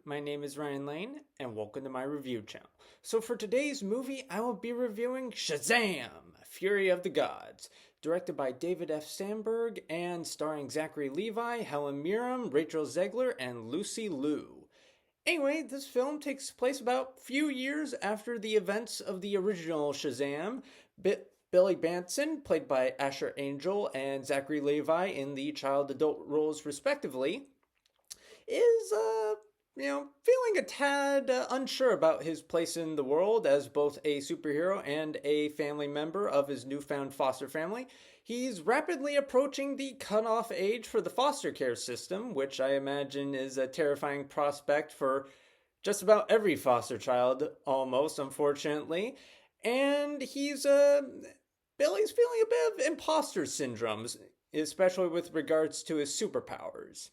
my name is Ryan Lane, and welcome to my review channel. So for today's movie, I will be reviewing Shazam! Fury of the Gods, directed by David F. Sandberg and starring Zachary Levi, Helen Mirren, Rachel Zegler, and Lucy Liu. Anyway, this film takes place about a few years after the events of the original Shazam. Billy Batson, played by Asher Angel, and Zachary Levi in the child-adult roles respectively, is feeling a tad unsure about his place in the world as both a superhero and a family member of his newfound foster family. He's rapidly approaching the cutoff age for the foster care system, which I imagine is a terrifying prospect for just about every foster child, almost, unfortunately. And Billy's feeling a bit of imposter syndrome, especially with regards to his superpowers.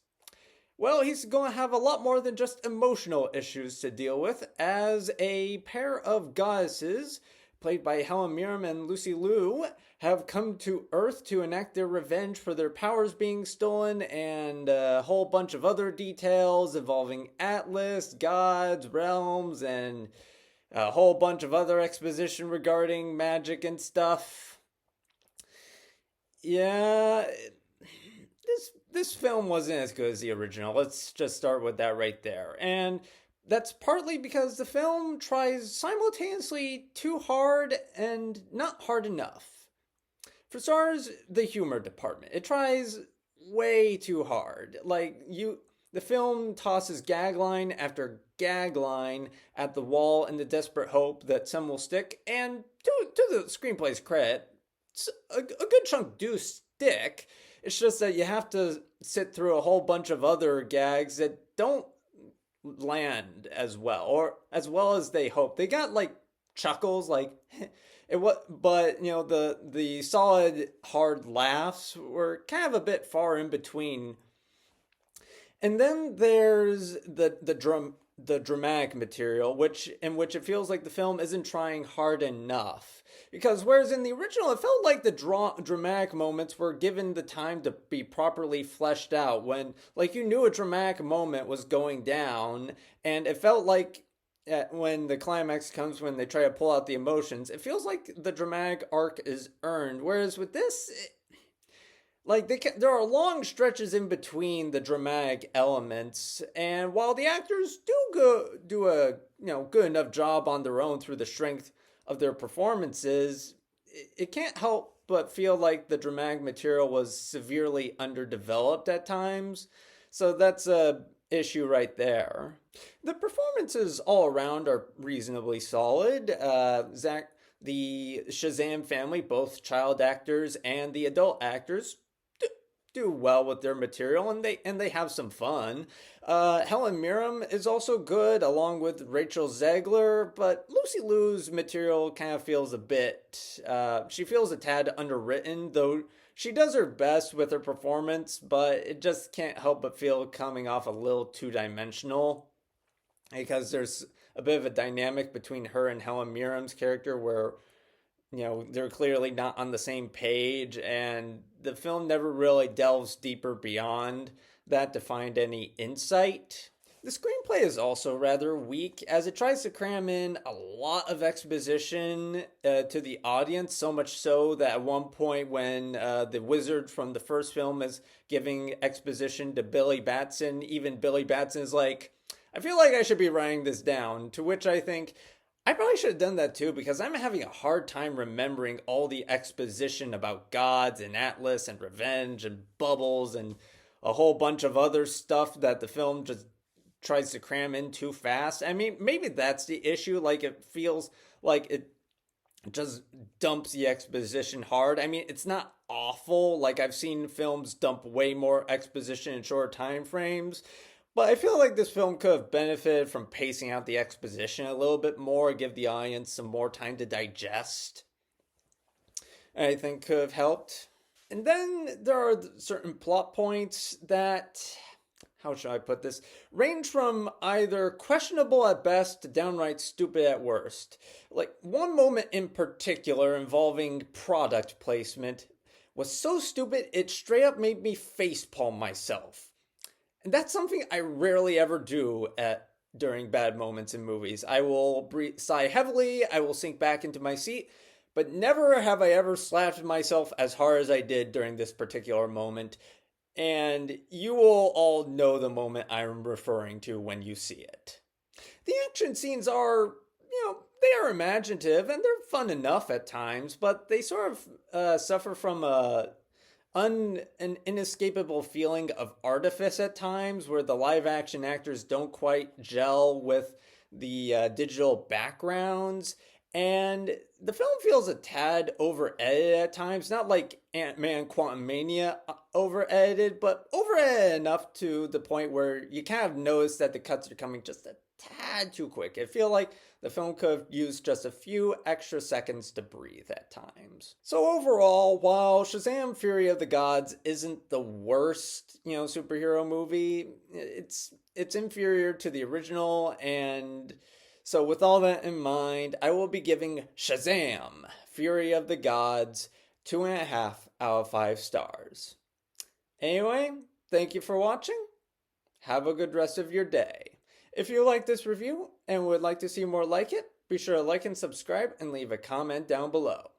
Well, he's going to have a lot more than just emotional issues to deal with, as a pair of goddesses, played by Helen Mirren and Lucy Liu, have come to Earth to enact their revenge for their powers being stolen, and a whole bunch of other details involving Atlas, gods, realms, and a whole bunch of other exposition regarding magic and stuff. Yeah, this film wasn't as good as the original. Let's just start with that right there. And that's partly because the film tries simultaneously too hard and not hard enough. For starters, the humor department. It tries way too hard. The film tosses gag line after gag line at the wall in the desperate hope that some will stick. And to the screenplay's credit, a good chunk do stick. It's just that you have to sit through a whole bunch of other gags that don't land as well, or as well as they hope. They got chuckles, but the solid hard laughs were kind of a bit far in between. And then there's the dramatic material, in which it feels like the film isn't trying hard enough. Because whereas in the original, it felt like the dramatic moments were given the time to be properly fleshed out, when you knew a dramatic moment was going down, and it felt like when the climax comes, when they try to pull out the emotions, it feels like the dramatic arc is earned. Whereas with this, there are long stretches in between the dramatic elements, and while the actors do a good enough job on their own through the strength of their performances, it can't help but feel like the dramatic material was severely underdeveloped at times. So that's a issue right there. The performances all around are reasonably solid. The Shazam family, both child actors and the adult actors, do well with their material, and they have some fun. Helen Mirren is also good, along with Rachel Zegler, but Lucy Liu's material kind of feels she feels a tad underwritten, though she does her best with her performance, but it just can't help but feel coming off a little two-dimensional, because there's a bit of a dynamic between her and Helen Mirren's character where they're clearly not on the same page, and the film never really delves deeper beyond that to find any insight. The screenplay is also rather weak, as it tries to cram in a lot of exposition to the audience, so much so that at one point when the wizard from the first film is giving exposition to Billy Batson, even Billy Batson is like, I feel like I should be writing this down, to which I think, I probably should have done that too, because I'm having a hard time remembering all the exposition about gods and Atlas and revenge and bubbles and a whole bunch of other stuff that the film just tries to cram in too fast. I mean, maybe that's the issue. It feels like it just dumps the exposition hard. I mean, it's not awful. I've seen films dump way more exposition in short time frames. But I feel like this film could have benefited from pacing out the exposition a little bit more, give the audience some more time to digest. I think could have helped. And then there are certain plot points that, how should I put this, range from either questionable at best to downright stupid at worst. One moment in particular involving product placement was so stupid it straight up made me facepalm myself. And that's something I rarely ever do at during bad moments in movies. I will sigh heavily, I will sink back into my seat, but never have I ever slapped myself as hard as I did during this particular moment. And you will all know the moment I'm referring to when you see it. The action scenes are, they are imaginative and they're fun enough at times, but they sort of suffer from an inescapable feeling of artifice at times where the live action actors don't quite gel with the digital backgrounds. And the film feels a tad over edited at times, not like Ant-Man Quantumania over edited, but over edited enough to the point where you kind of notice that the cuts are coming just a tad too quick. I feel like the film could have used just a few extra seconds to breathe at times. So overall, while Shazam Fury of the Gods isn't the worst, superhero movie, it's inferior to the original. And so with all that in mind, I will be giving Shazam Fury of the Gods 2.5 out of 5 stars. Anyway, thank you for watching. Have a good rest of your day. If you like this review and would like to see more like it, be sure to like and subscribe and leave a comment down below.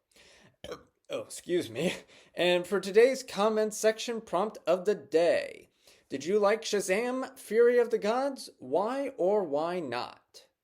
Oh, excuse me. And for today's comment section prompt of the day, did you like Shazam Fury of the Gods? Why or why not?